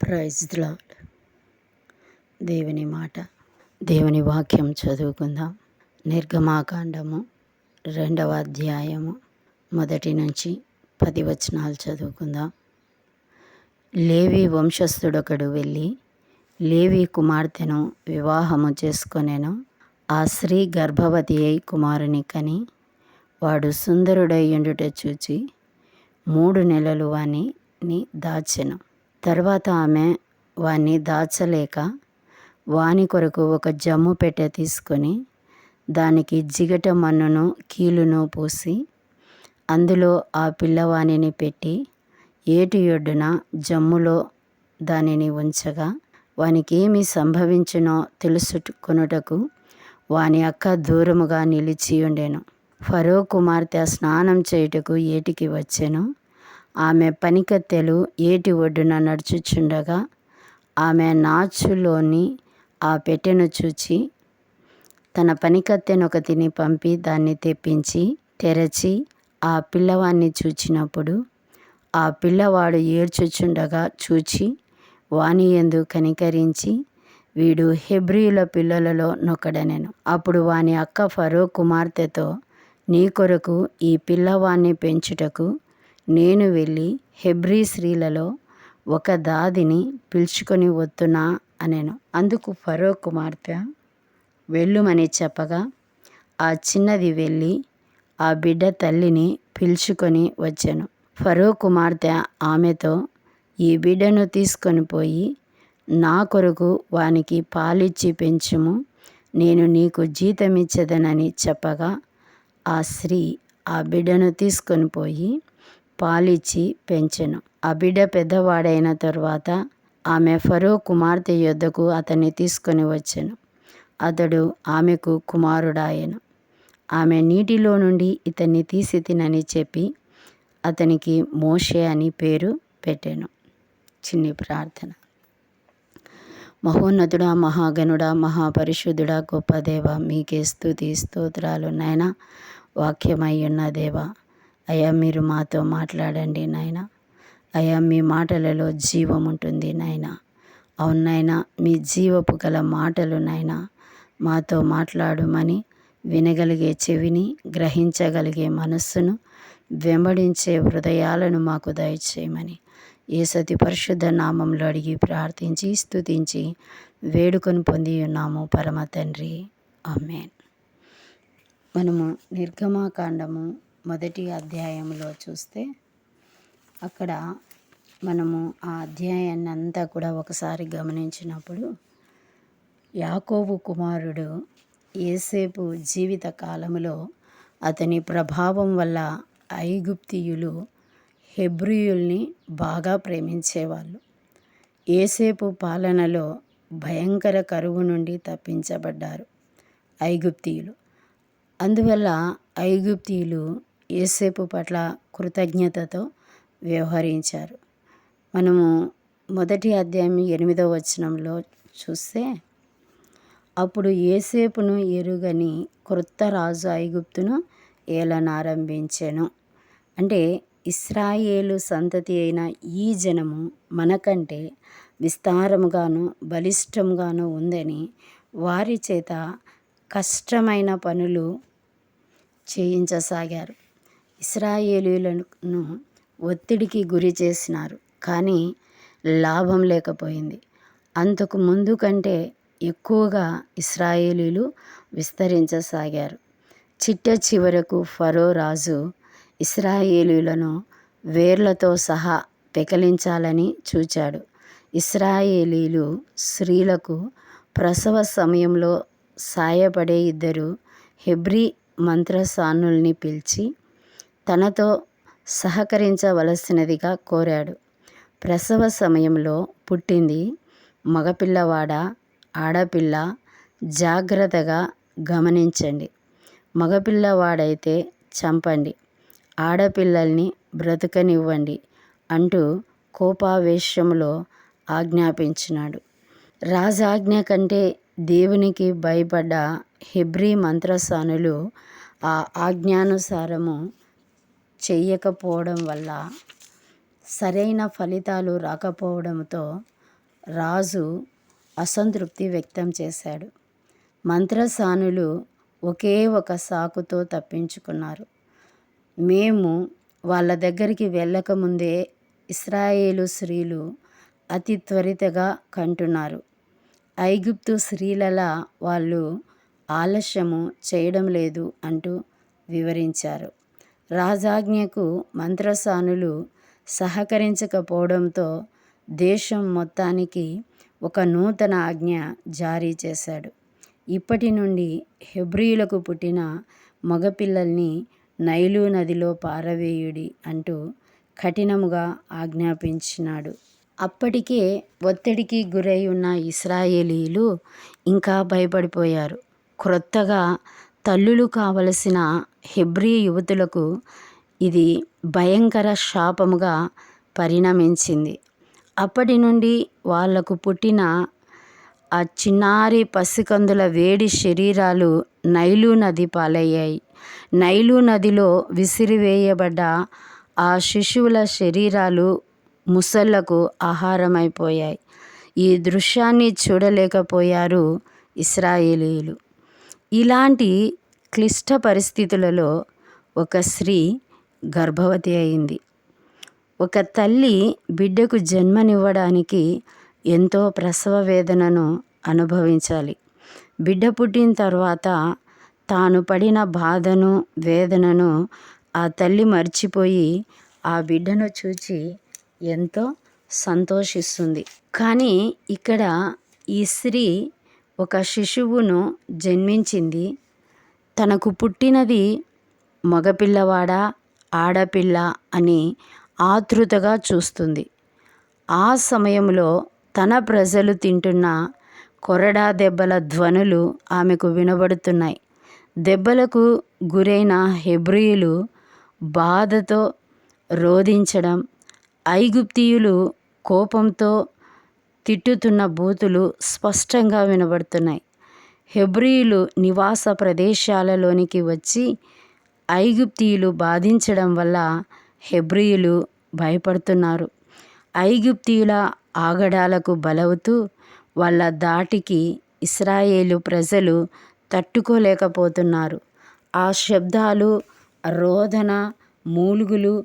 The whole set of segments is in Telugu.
Praise the lord. దేవుని మాట, దేవుని వాక్యం చదువుకుందాం. నిర్గమాకాండము 2వ అధ్యాయము 1 నుంచి 10 వచనాలు చదువుకుందాం. లేవి వంశస్థుడొకడు వెళ్ళి లేవి కుమార్తెను వివాహము చేసుకొనెను. ఆ స్త్రీ గర్భవతి అయి కుమారుని కని వాడు సుందరుడై ఉండుట చూచి 3 నెలలు వానిని దాచెను. తర్వాత ఆమె వాణ్ణి దాచలేక వాని కొరకు ఒక జమ్ము పెట్టె తీసుకొని దానికి జిగట మన్నును కీలును పూసి అందులో ఆ పిల్లవానిని పెట్టి ఏటి ఒడ్డున జమ్ములో దానిని ఉంచగా వానికేమి సంభవించునో తెలుసుకొనుటకు వాని అక్క దూరముగా నిలిచి ఉండెను. ఫరో కుమార్తె స్నానం చేయుటకు ఏటికి వచ్చెను. ఆమె పనికత్తెలు ఏటి ఒడ్డున నడుచుచుండగా ఆమె నాచులోని ఆ పెట్టెను చూచి తన పనికత్తెనొకతిని పంపి దాన్ని తెప్పించి తెరచి ఆ పిల్లవాన్ని చూచినప్పుడు ఆ పిల్లవాడు ఏడ్చుచుండగా చూచి వాని యందు కనికరించి వీడు హెబ్రీయుల పిల్లలలో నొకడనెను. అప్పుడు వాని అక్క ఫరో కుమార్తెతో, నీ కొరకు ఈ పిల్లవాన్ని పెంచుటకు నేను వెళ్ళి హెబ్రీ స్త్రీలలో ఒక దాదిని పిలుచుకొని వత్తునా అనెను. అందుకు ఫరో కుమార్తె వెళ్ళుమని చెప్పగా ఆ చిన్నది వెళ్ళి ఆ బిడ్డ తల్లిని పిలుచుకొని వచ్చెను. ఫరో కుమార్తె ఆమెతో, ఈ బిడ్డను తీసుకొని పోయి నా కొరకు వానికి పాలిచ్చి పెంచుము, నేను నీకు జీతమిచ్చేదనని చెప్పగా ఆ స్త్రీ ఆ బిడ్డను తీసుకొని పోయి పాలిచ్చి పెంచెను. ఆ బిడ్డ పెద్దవాడైన తరువాత ఆమె ఫరో కుమార్తె యొద్దకు అతన్ని తీసుకొని వచ్చెను. అతడు ఆమెకు కుమారుడాయెను. ఆమె నీటిలో నుండి ఇతన్ని తీసి తినని చెప్పి అతనికి మోషే అని పేరు పెట్టెను. చిన్ని ప్రార్థన. మహోన్నతుడా, మహాగణుడా, మహాపరిశుద్ధుడా, గొప్ప దేవ, మీకే స్తుతి స్తోత్రాలు నాయనా. వాక్యమై ఉన్న దేవ, అయ్యా మీరు మాతో మాట్లాడండి నాయన. అయ్యా మీ మాటలలో జీవం ఉంటుంది నాయన. అవునైనా మీ జీవపు గల మాటలు నాయన మాతో మాట్లాడుమని, వినగలిగే చెవిని, గ్రహించగలిగే మనస్సును, వెంబడించే హృదయాలను మాకు దయచేయమని యేసతి పరిశుద్ధ నామంలో అడిగి ప్రార్థించి స్తుతించి వేడుకొని పొంది ఉన్నాము పరమ తండ్రి. ఆమేన్. మనము నిర్గమాకాండము 1వ అధ్యాయంలో చూస్తే అక్కడ మనము ఆ అధ్యాయాన్ని అంతా కూడా ఒకసారి గమనించినప్పుడు యాకోబు కుమారుడు యోసేపు జీవిత కాలంలో అతని ప్రభావం వల్ల ఐగుప్తీయులు హెబ్రీయుల్ని బాగా ప్రేమించేవాళ్ళు. యోసేపు పాలనలో భయంకర కరువు నుండి తప్పించబడ్డారు ఐగుప్తీయులు. అందువల్ల ఐగుప్తీయులు యోసేపు పట్ల కృతజ్ఞతతో వ్యవహరించారు. మనము 1వ అధ్యాయం 8వ వచనంలో చూస్తే, అప్పుడు యోసేపును ఎరుగని క్రొత్త రాజు ఐగుప్తును ఏలనారంభించెను. అంటే ఇశ్రాయేలు సంతతి అయిన ఈ జనము మనకంటే విస్తారముగాను బలిష్టముగాను ఉందని వారి చేత కష్టమైన పనులు చేయించసాగారు. ఇశ్రాయేలీయులను ఒత్తిడికి గురి చేసినారు, కానీ లాభం లేకపోయింది. అంతకు ముందు కంటే ఎక్కువగా ఇశ్రాయేలీయులు విస్తరించసాగారు. చిట్ట చివరకు ఫరో రాజు ఇశ్రాయేలీయులను వేర్లతో సహా పెకలించాలని చూచాడు. ఇశ్రాయేలీయులు స్త్రీలకు ప్రసవ సమయంలో సాయపడే 2 హెబ్రీ మంత్రసానుల్ని పిలిచి తనతో సహకరించవలసినదిగా కోరాడు. ప్రసవ సమయంలో పుట్టింది మగపిల్లవాడా ఆడపిల్ల జాగ్రత్తగా గమనించండి. మగపిల్లవాడైతే చంపండి, ఆడపిల్లల్ని బ్రతకనివ్వండి అంటూ కోపావేశంలో ఆజ్ఞాపించినాడు. రాజాజ్ఞ కంటే దేవునికి భయపడ్డ హెబ్రీ మంత్రసానులు ఆ ఆజ్ఞానుసారము చెయ్యకపోవడం వల్ల సరైన ఫలితాలు రాకపోవడంతో రాజు అసంతృప్తి వ్యక్తం చేశాడు. మంత్రసానులు ఒకే ఒక సాకుతో తప్పించుకున్నారు. మేము వాళ్ళ దగ్గరికి వెళ్ళకముందే ఇశ్రాయేలు స్త్రీలు అతి త్వరితగా కంటున్నారు. ఐగుప్తు స్త్రీలలా వాళ్ళు ఆలస్యము చేయడం లేదు అంటూ వివరించారు. రాజాజ్ఞకు మంత్రసానులు సహకరించకపోవడంతో దేశం మొత్తానికి ఒక నూతన ఆజ్ఞ జారీ చేశాడు. ఇప్పటి నుండి హెబ్రీయులకు పుట్టిన మగపిల్లల్ని నైలు నదిలో పారవేయుడి అంటూ కఠినముగా ఆజ్ఞాపించినాడు. అప్పటికే ఒత్తిడికి గురై ఉన్న ఇశ్రాయేలీయులు ఇంకా భయపడిపోయారు. క్రొత్తగా తల్లులు కావలసిన హెబ్రీ యువతులకు ఇది భయంకర శాపముగా పరిణమించింది. అప్పటి నుండి వాళ్లకు పుట్టిన ఆ చిన్నారి పసికందుల వేడి శరీరాలు నైలు నది పాలయ్యాయి. నైలు నదిలో విసిరివేయబడ్డ ఆ శిశువుల శరీరాలు ముసళ్లకు ఆహారమైపోయాయి. ఈ దృశ్యాన్ని చూడలేకపోయారు ఇశ్రాయేలీయులు. ఇలాంటి క్లిష్ట పరిస్థితులలో ఒక స్త్రీ గర్భవతి అయింది. ఒక తల్లి బిడ్డకు జన్మనివ్వడానికి ఎంతో ప్రసవ వేదనను అనుభవించాలి. బిడ్డ పుట్టిన తర్వాత తాను పడిన బాధను, వేదనను ఆ తల్లి మర్చిపోయి ఆ బిడ్డను చూచి ఎంతో సంతోషిస్తుంది. కానీ ఇక్కడ ఈ స్త్రీ ఒక శిశువును జన్మించింది. తనకు పుట్టినది మగపిల్లవాడా, ఆడపిల్ల అని ఆతృతగా చూస్తుంది. ఆ సమయంలో తన ప్రజలు తింటున్న కొరడా దెబ్బల ధ్వనులు ఆమెకు వినబడుతున్నాయి. దెబ్బలకు గురైన హెబ్రీయులు బాధతో రోదించడం, ఐగుప్తీయులు కోపంతో తిట్టుతున్న బూతులు స్పష్టంగా వినబడుతున్నాయి. హెబ్రీయులు నివాస ప్రదేశాలలోనికి వచ్చి ఐగుప్తీయులు బాధించడం వల్ల హెబ్రీయులు భయపడుతున్నారు. ఐగుప్తీయుల ఆగడాలకు బలవుతూ వాళ్ళ ధాటికి ఇశ్రాయేలు ప్రజలు తట్టుకోలేకపోతున్నారు. ఆ శబ్దాలు, రోదన, మూలుగులు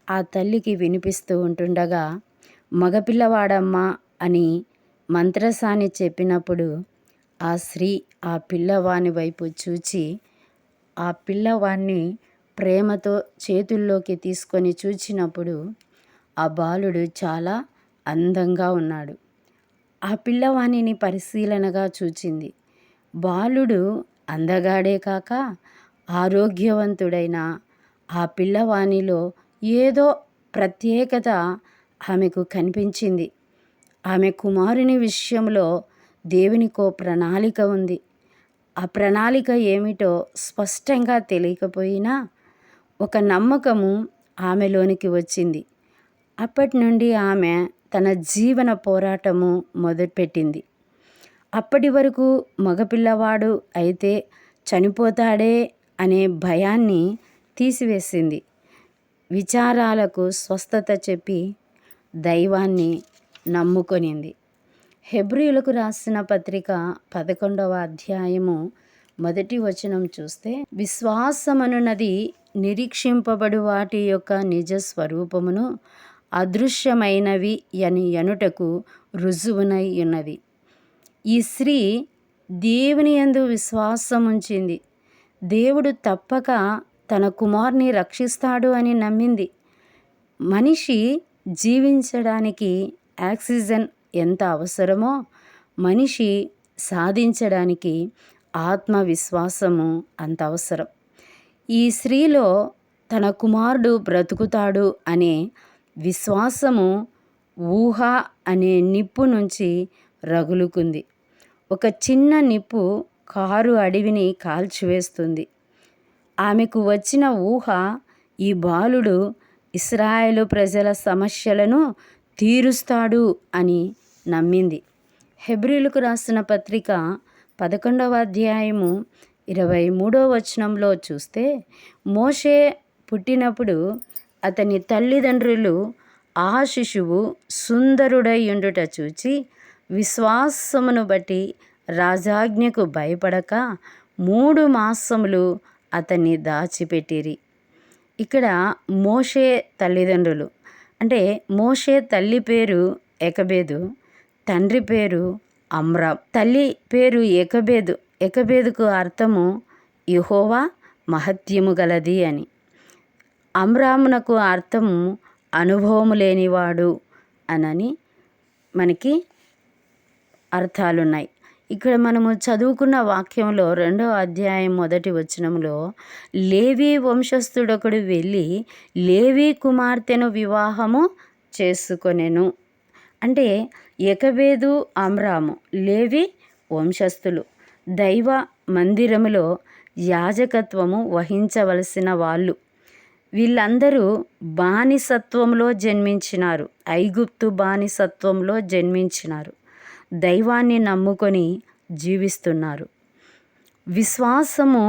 ఆ తల్లికి వినిపిస్తూ ఉంటుండగా మగపిల్లవాడమ్మా అని మంత్రసాని చెప్పినప్పుడు ఆ స్త్రీ ఆ పిల్లవాని వైపు చూచి ఆ పిల్లవాన్ని ప్రేమతో చేతుల్లోకి తీసుకొని చూచినప్పుడు ఆ బాలుడు చాలా అందంగా ఉన్నాడు. ఆ పిల్లవానిని పరిశీలనగా చూచింది. బాలుడు అందగాడే కాక ఆరోగ్యవంతుడైన ఆ పిల్లవానిలో ఏదో ప్రత్యేకత ఆమెకు కనిపించింది. ఆమె కుమారుని విషయంలో దేవునికో ప్రణాళిక ఉంది. ఆ ప్రణాళిక ఏమిటో స్పష్టంగా తెలియకపోయినా ఒక నమ్మకము ఆమెలోనికి వచ్చింది. అప్పటి నుండి ఆమె తన జీవన పోరాటము మొదలుపెట్టింది. అప్పటి వరకు మగపిల్లవాడు అయితే చనిపోతాడే అనే భయాన్ని తీసివేసింది. విచారాలకు స్వస్థత చెప్పి దైవాన్ని నమ్ముకొనింది. హెబ్రీయులకు రాసిన పత్రిక 11వ అధ్యాయము 1వ వచనం చూస్తే, విశ్వాసమనున్నది నిరీక్షింపబడు వాటి యొక్క నిజ స్వరూపమును, అదృశ్యమైనవి అని ఎనుటకు రుజువునై ఉన్నది. ఈ స్త్రీ దేవుని యందు విశ్వాసముంచింది. దేవుడు తప్పక తన కుమారుని రక్షిస్తాడు అని నమ్మింది. మనిషి జీవించడానికి ఆక్సిజన్ ఎంత అవసరమో మనిషి సాధించడానికి ఆత్మవిశ్వాసము అంత అవసరం. ఈ స్త్రీలో తన కుమారుడు బ్రతుకుతాడు అనే విశ్వాసము ఊహ అనే నిప్పు నుంచి రగులుకుంది. ఒక చిన్న నిప్పు కారు అడవిని కాల్చివేస్తుంది. ఆమెకు వచ్చిన ఊహ ఈ బాలుడు ఇశ్రాయేలు ప్రజల సమస్యలను తీరుస్తాడు అని నమ్మింది. హెబ్రీయులకు రాసిన పత్రిక 11వ అధ్యాయము 23వ వచనంలో చూస్తే, మోషే పుట్టినప్పుడు అతని తల్లిదండ్రులు ఆ శిశువు సుందరుడై ఉండుట చూచి విశ్వాసమును బట్టి రాజాజ్ఞకు భయపడక 3 మాసములు అతన్ని దాచిపెట్టిరి. ఇక్కడ మోషే తల్లిదండ్రులు, అంటే మోషే తల్లి పేరు ఎకబేదు, తండ్రి పేరు అమ్రామ్. తల్లి పేరు ఎకబేదు. ఎకబేదుకు అర్థము యెహోవా మహత్యము గలది అని. అమ్రామునకు అర్థము అనుభవము లేనివాడు అనని మనకి అర్థాలున్నాయి. ఇక్కడ మనము చదువుకున్న వాక్యంలో 2వ అధ్యాయం 1వ వచనంలో లేవీ వంశస్థుడొకడు వెళ్ళి లేవీ కుమార్తెను వివాహము చేసుకొనెను. అంటే ఎకబేదు, అమ్రాము లేవీ వంశస్థులు, దైవ మందిరములో యాజకత్వము వహించవలసిన వాళ్ళు. వీళ్ళందరూ బానిసత్వంలో జన్మించినారు, ఐగుప్తు బానిసత్వంలో జన్మించినారు, దైవాన్ని నమ్ముకొని జీవిస్తున్నారు. విశ్వాసము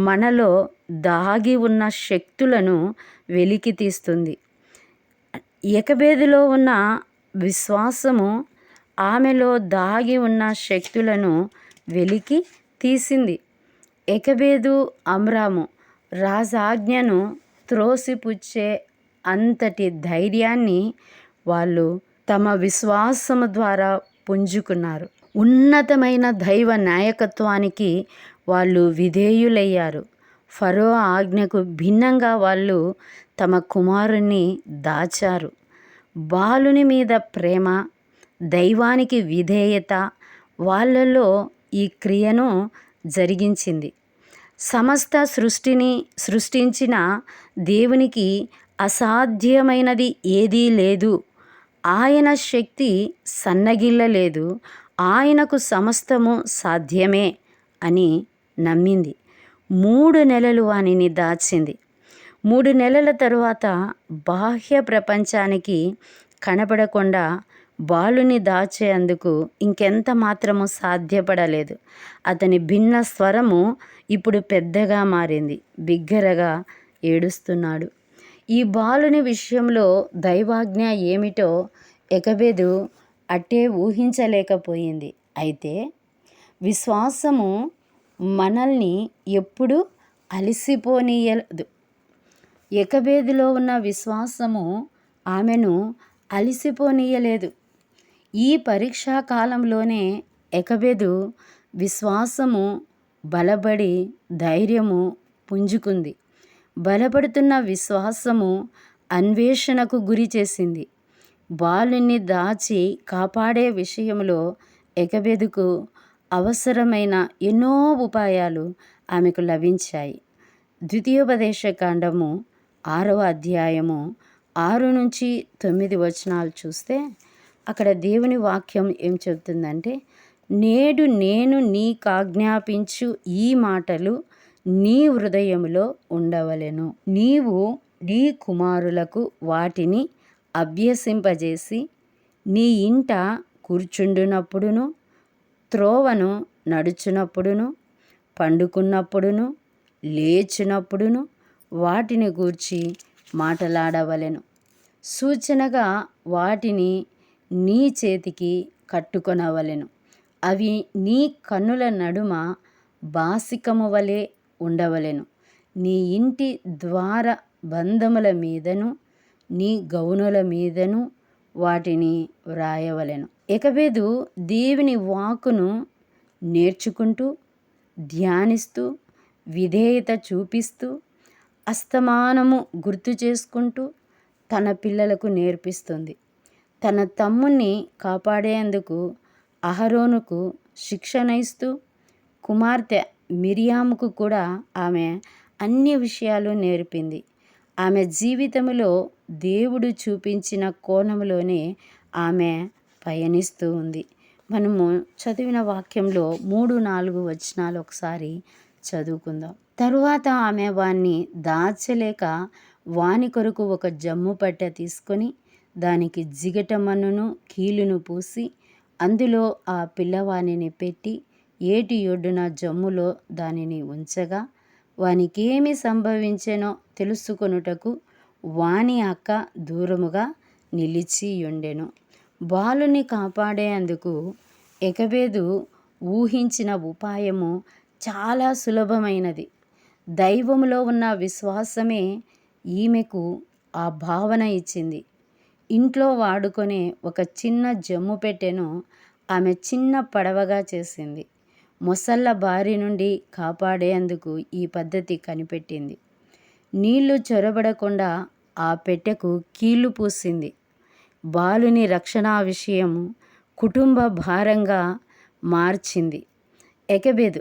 మనలో దాగి ఉన్న శక్తులను వెలికి తీస్తుంది. ఎకబేదులో ఉన్న విశ్వాసము ఆమెలో దాగి ఉన్న శక్తులను వెలికి తీసింది. ఎకబేదు, అమ్రాము రాజాజ్ఞను త్రోసిపుచ్చే అంతటి ధైర్యాన్ని వాళ్ళు తమ విశ్వాసము ద్వారా పుంజుకున్నారు. ఉన్నతమైన దైవ నాయకత్వానికి వాళ్ళు విధేయులయ్యారు. ఫరో ఆజ్ఞకు భిన్నంగా వాళ్ళు తమ కుమారుణ్ణి దాచారు. బాలుని మీద ప్రేమ, దైవానికి విధేయత వాళ్ళలో ఈ క్రియను జరిగించింది. సమస్త సృష్టిని సృష్టించిన దేవునికి అసాధ్యమైనది ఏదీ లేదు. ఆయన శక్తి సన్నగిల్లలేదు. ఆయనకు సమస్తము సాధ్యమే అని నమ్మింది. 3 నెలలు వానిని దాచింది. 3 నెలల తరువాత బాహ్య ప్రపంచానికి కనపడకుండా బాలుని దాచేందుకు ఇంకెంత మాత్రము సాధ్యపడలేదు. అతని భిన్న స్వరము ఇప్పుడు పెద్దగా మారింది. బిగ్గరగా ఏడుస్తున్నాడు. ఈ బాలుని విషయంలో దైవాజ్ఞ ఏమిటో ఎకబేదు అట్టే ఊహించలేకపోయింది. అయితే విశ్వాసము మనల్ని ఎప్పుడు అలసిపోనీయదు. ఎకబేదులో ఉన్న విశ్వాసము ఆమెను అలసిపోనీయలేదు. ఈ పరీక్షా కాలంలోనే ఎకబేదు విశ్వాసము బలపడి ధైర్యము పుంజుకుంది. బలపడుతున్న విశ్వాసము అన్వేషణకు గురి చేసింది. బాలుని దాచి కాపాడే విషయంలో ఎకబేదుకు అవసరమైన ఎన్నో ఉపాయాలు ఆమెకు లభించాయి. ద్వితీయోపదేశకాండము 6వ అధ్యాయము 6-9 వచనాలు చూస్తే అక్కడ దేవుని వాక్యం ఏం చెబుతుందంటే, నేడు నేను నీకాజ్ఞాపించు ఈ మాటలు నీ హృదయములో ఉండవలెను. నీవు నీ కుమారులకు వాటిని అభ్యసింపజేసి నీ ఇంట కూర్చుండునప్పుడును, త్రోవను నడుచునప్పుడును, పండుకున్నప్పుడును, లేచినప్పుడును వాటిని గూర్చి మాటలాడవలెను. సూచనగా వాటిని నీ చేతికి కట్టుకొనవలెను. అవి నీ కన్నుల నడుమ బాసికము వలె ఉండవలెను. నీ ఇంటి ద్వార బంధముల మీదను నీ గౌనుల మీదను వాటిని వ్రాయవలెను. ఎకబేదు దేవుని వాక్కును నేర్చుకుంటూ, ధ్యానిస్తూ, విధేయత చూపిస్తూ, అస్తమానము గుర్తు చేసుకుంటూ తన పిల్లలకు నేర్పిస్తుంది. తన తమ్ముణ్ణి కాపాడేందుకు అహరోనుకు శిక్షణ ఇస్తూ, కుమార్తె మిరియాముకు కూడా ఆమె అన్ని విషయాలు నేర్పింది. ఆమె జీవితంలో దేవుడు చూపించిన కోణంలోనే ఆమె పయనిస్తూ ఉంది. మనము చదివిన వాక్యంలో 3-4 వచనాలు ఒకసారి చదువుకుందాం. తరువాత ఆమె వాణ్ణి దాచలేక వాని కొరకు ఒక జమ్ము పట్టె తీసుకొని దానికి జిగటమన్నును కీలును పూసి అందులో ఆ పిల్లవానిని పెట్టి ఏటి ఒడ్డున జమ్ములో దానిని ఉంచగా వానికేమి సంభవించెనో తెలుసుకొనుటకు వాని అక్క దూరముగా నిలిచి ఉండెను. బాలుని కాపాడేందుకు ఎకబేదు ఊహించిన ఉపాయము చాలా సులభమైనది. దైవములో ఉన్న విశ్వాసమే ఈమెకు ఆ భావన ఇచ్చింది. ఇంట్లో వాడుకునే ఒక చిన్న జమ్ము పెట్టెను ఆమె చిన్న పడవగా చేసింది. మొసళ్ళ బారి నుండి కాపాడేందుకు ఈ పద్ధతి కనిపెట్టింది. నీళ్లు చొరబడకుండా ఆ పెట్టెకు కీళ్లు పూసింది. బాలుని రక్షణ విషయం కుటుంబ భారంగా మార్చింది ఎకబేదు.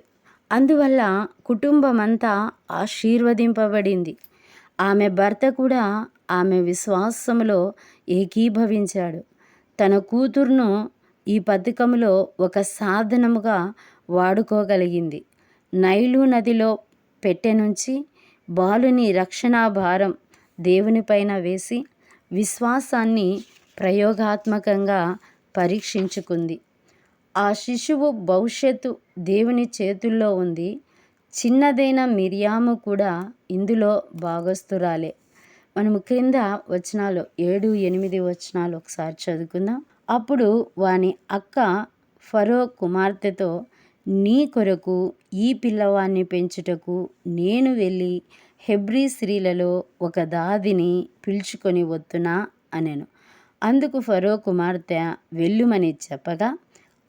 అందువల్ల కుటుంబమంతా ఆశీర్వదింపబడింది. ఆమె భర్త కూడా ఆమె విశ్వాసములో ఏకీభవించాడు. తన కూతుర్ను ఈ పథకంలో ఒక సాధనముగా వాడుకోగలిగింది. నైలు నదిలో పెట్టె నుంచి బాలుని రక్షణా భారం దేవునిపైన వేసి విశ్వాసాన్ని ప్రయోగాత్మకంగా పరీక్షించుకుంది. ఆ శిశువు భవిష్యత్తు దేవుని చేతుల్లో ఉంది. చిన్నదైన మిరియాము కూడా ఇందులో భాగస్తురాలే. మనము క్రింద వచనాలు 7, 8 వచనాలు ఒకసారి చదువుకుందాం. అప్పుడు వాని అక్క ఫరో కుమార్తెతో, నీ కొరకు ఈ పిల్లవాన్ని పెంచుటకు నేను వెళ్ళి హెబ్రీ స్త్రీలలో ఒక దాదిని పిలుచుకొని వత్తునా అనెను. అందుకు ఫరో కుమార్తె వెళ్ళుమని చెప్పగా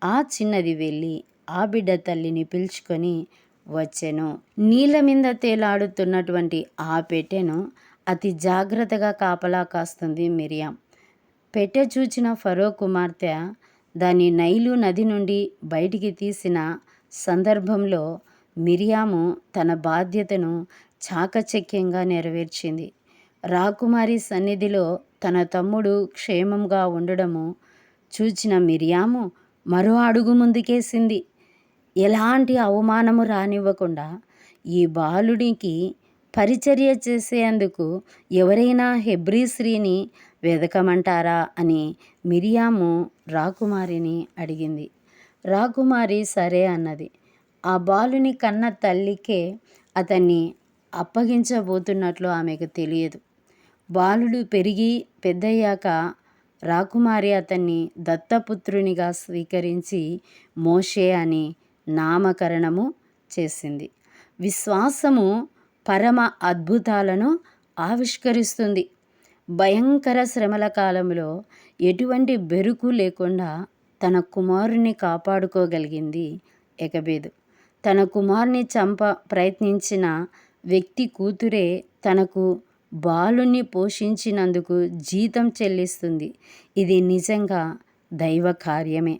ఆ చిన్నది వెళ్ళి ఆ బిడ్డ తల్లిని పిలుచుకొని వచ్చెను. నీళ్ళ మీద తేలాడుతున్నటువంటి ఆ పెట్టెను అతి జాగ్రత్తగా కాపలా కాస్తుంది మిరియాం. పెట్టె చూచిన ఫరో కుమార్తె దాన్ని నైలు నది నుండి బయటికి తీసిన సందర్భంలో మిరియాము తన బాధ్యతను చాకచక్యంగా నెరవేర్చింది. రాకుమారి సన్నిధిలో తన తమ్ముడు క్షేమంగా ఉండడము చూచిన మిరియాము మరో అడుగు ముందుకేసింది. ఎలాంటి అవమానము రానివ్వకుండా ఈ బాలుడికి పరిచర్య చేసేందుకు ఎవరైనా హెబ్రీ స్త్రీని వెదకమంటారా అని మిరియాము రాకుమారిని అడిగింది. రాకుమారి సరే అన్నది. ఆ బాలుని కన్న తల్లికే అతన్ని అప్పగించబోతున్నట్లు ఆమెకు తెలియదు. బాలుడు పెరిగి పెద్దయ్యాక రాకుమారి అతన్ని దత్తపుత్రునిగా స్వీకరించి మోషే అని నామకరణము చేసింది. విశ్వాసము పరమ అద్భుతాలను ఆవిష్కరిస్తుంది. భయంకర శ్రమల కాలంలో ఎటువంటి బెరుకు లేకుండా తన కుమారుని కాపాడుకోగలిగింది ఎకబేదు. తన కుమారుని ప్రయత్నించిన వ్యక్తి కూతురే తనకు బాలుని పోషించినందుకు జీతం చెల్లిస్తుంది. ఇది నిజంగా దైవ కార్యమే.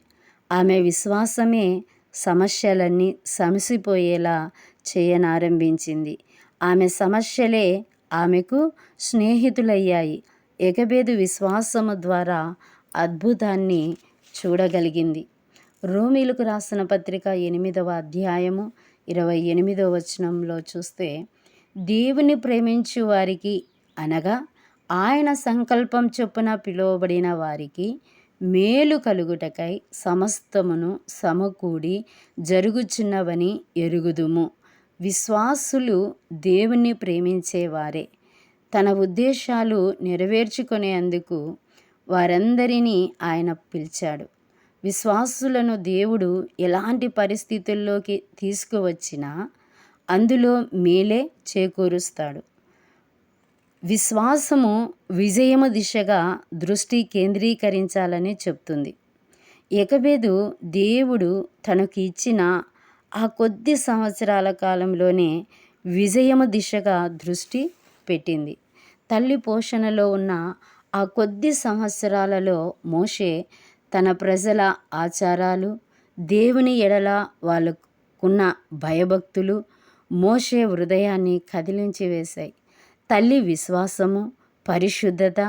ఆమె విశ్వాసమే సమస్యలన్నీ సమసిపోయేలా చేయనారంభించింది. ఆమె సమస్యలే ఆమెకు స్నేహితులయ్యాయి. ఎకబేదు విశ్వాసము ద్వారా అద్భుతాన్ని చూడగలిగింది. రోమీలకు రాసిన పత్రిక 8వ అధ్యాయము 28వ వచనంలో చూస్తే, దేవుని ప్రేమించు వారికి అనగా ఆయన సంకల్పం చొప్పున పిలువబడిన వారికి మేలు కలుగుటకై సమస్తమును సమకూడి జరుగుచున్నవని ఎరుగుదుము. విశ్వాసులు దేవుణ్ణి ప్రేమించేవారే. తన ఉద్దేశాలు నెరవేర్చుకునేందుకు వారందరినీ ఆయన పిలిచాడు. విశ్వాసులను దేవుడు ఎలాంటి పరిస్థితుల్లోకి తీసుకువచ్చినా అందులో మేలే చేకూరుస్తాడు. విశ్వాసము విజయము దిశగా దృష్టి కేంద్రీకరించాలని చెప్తుంది. ఎకబేదు దేవుడు తనకు ఇచ్చిన ఆ కొద్ది సంవత్సరాల కాలంలోనే విజయము దిశగా దృష్టి పెట్టింది. తల్లి పోషణలో ఉన్న ఆ కొద్ది సంవత్సరాలలో మోషే తన ప్రజల ఆచారాలు, దేవుని ఎడల వాళ్ళకున్న భయభక్తులు మోషే హృదయాన్ని కదిలించి వేశాయి. తల్లి విశ్వాసము, పరిశుద్ధత,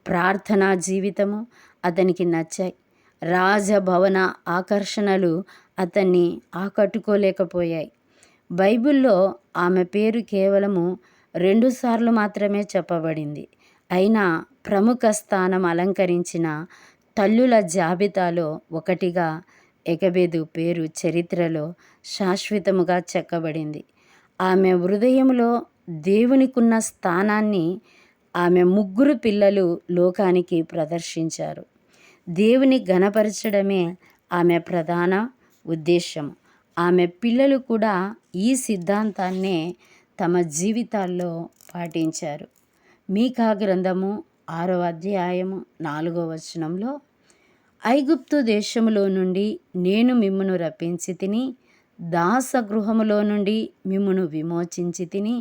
ప్రార్థనా జీవితము అతనికి నచ్చాయి. రాజభవన ఆకర్షణలు అతన్ని ఆకట్టుకోలేకపోయాయి. బైబిల్లో ఆమె పేరు కేవలము 2 సార్లు మాత్రమే చెప్పబడింది. అయినా ప్రముఖ స్థానం అలంకరించిన తల్లుల జాబితాలో ఒకటిగా ఎకబేదు పేరు చరిత్రలో శాశ్వతముగా చెక్కబడింది. ఆమె హృదయంలో దేవునికున్న స్థానాన్ని ఆమె 3 పిల్లలు లోకానికి ప్రదర్శించారు. దేవుని ఘనపరచడమే ఆమె ప్రధాన ఉద్దేశం. ఆమె పిల్లలు కూడా ఈ సిద్ధాంతాన్నే తమ జీవితాల్లో పాటించారు. మీకా గ్రంథము 6వ అధ్యాయము 4వ వచనంలో, ఐగుప్తు దేశములో నుండి నేను మిమ్మును రప్పించి తిని, దాసగృహములో నుండి మిమ్మును విమోచించి తిని,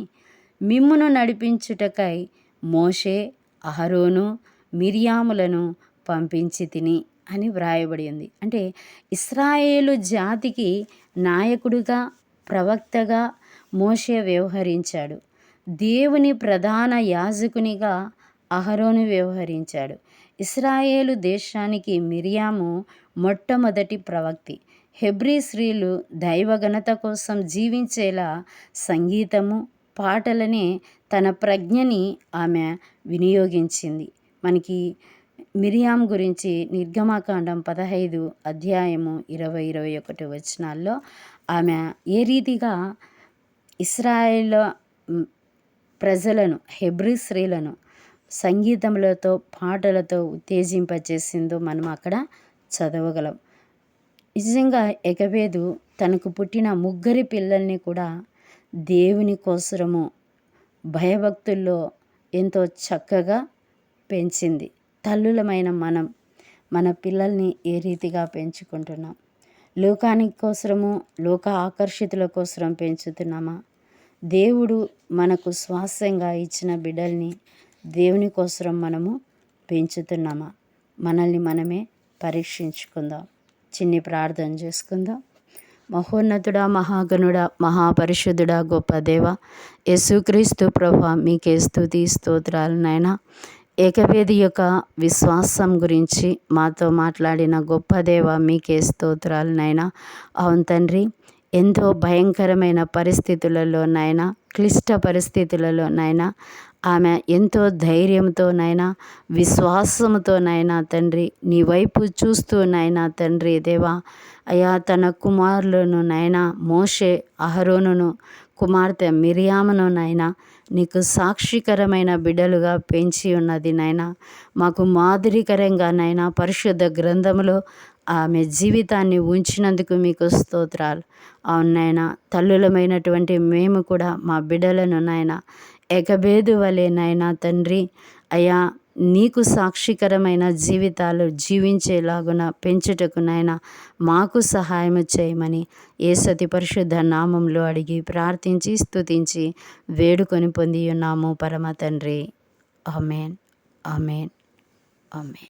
మిమ్మును నడిపించుటకై మోషే, అహరోను, మిరియాములను పంపించి తిని అని వ్రాయబడి ఉంది. అంటే ఇశ్రాయేలు జాతికి నాయకుడిగా, ప్రవక్తగా మోషే వ్యవహరించాడు. దేవుని ప్రధాన యాజకునిగా అహరోను వ్యవహరించాడు. ఇశ్రాయేలు దేశానికి మిరియాము మొట్టమొదటి ప్రవక్తి. హెబ్రీ స్త్రీలు దైవఘనత కోసం జీవించేలా సంగీతము, పాటలనే తన ప్రజ్ఞని ఆమె వినియోగించింది. మనకి మిరియాం గురించి నిర్గమకాండం 15 అధ్యాయము 20-21 వచనాల్లో ఆమె ఏ రీతిగా ఇశ్రాయేలు ప్రజలను, హెబ్రీ స్త్రీలను సంగీతములతో, పాటలతో ఉత్తేజింపచేసిందో మనం అక్కడ చదవగలం. నిజంగా ఎగబేదు తనకు పుట్టిన 3 పిల్లల్ని కూడా దేవుని కోసరము భయభక్తుల్లో ఎంతో చక్కగా పెంచింది. తల్లులమైన మనం మన పిల్లల్ని ఏ రీతిగా పెంచుకుంటున్నాం? లోకానికి కోసరము, లోక ఆకర్షితుల కోసరం పెంచుతున్నామా? దేవుడు మనకు స్వాస్థ్యంగా ఇచ్చిన బిడ్డల్ని దేవుని కోసరం మనము పెంచుతున్నామా? మనల్ని మనమే పరీక్షించుకుందాం. చిన్ని ప్రార్థన చేసుకుందాం. మహోన్నతుడా, మహాగణుడా, మహాపరిశుద్ధుడా, గొప్ప దేవ యేసుక్రీస్తు ప్రభువా, మీకే స్తుతి స్తోత్రాలు నాయనా. ఏకవేది యొక్క విశ్వాసం గురించి మాతో మాట్లాడిన గొప్ప దేవ, మీకే స్తోత్రాలు నాయనా. అవును తండ్రి, ఎంతో భయంకరమైన పరిస్థితులలో నాయనా, క్లిష్ట పరిస్థితులలో నాయనా, ఆమె ఎంతో ధైర్యంతో నాయనా, విశ్వాసంతో నాయనా తండ్రి, నీ వైపు చూస్తూ నాయనా తండ్రి దేవా, అయా తన కుమారులను నాయనా మోషే, అహరోనును, కుమార్తె మిరియామును నాయనా నీకు సాక్షికరమైన బిడ్డలుగా పెంచి ఉన్నది నాయనా. మాకు మాదిరికరంగా నాయనా పరిశుద్ధ గ్రంథములో ఆమె జీవితాన్ని ఉంచినందుకు మీకు స్తోత్రాలు. అవును నాయనా, తల్లులమైనటువంటి మేము కూడా మా బిడ్డలను నాయనా ఎగబేదు వలె నాయనా తండ్రి అయా నీకు సాక్షికరమైన జీవితాలు జీవించేలాగున పెంచుటకు నాయనా మాకు సహాయం చేయమని యేసతి పరిశుద్ధ నామంలో అడిగి ప్రార్థించి స్తుతించి వేడుకొని పొంది ఉన్నాము పరమ తండ్రి. ఆమేన్, ఆమేన్, ఆమేన్.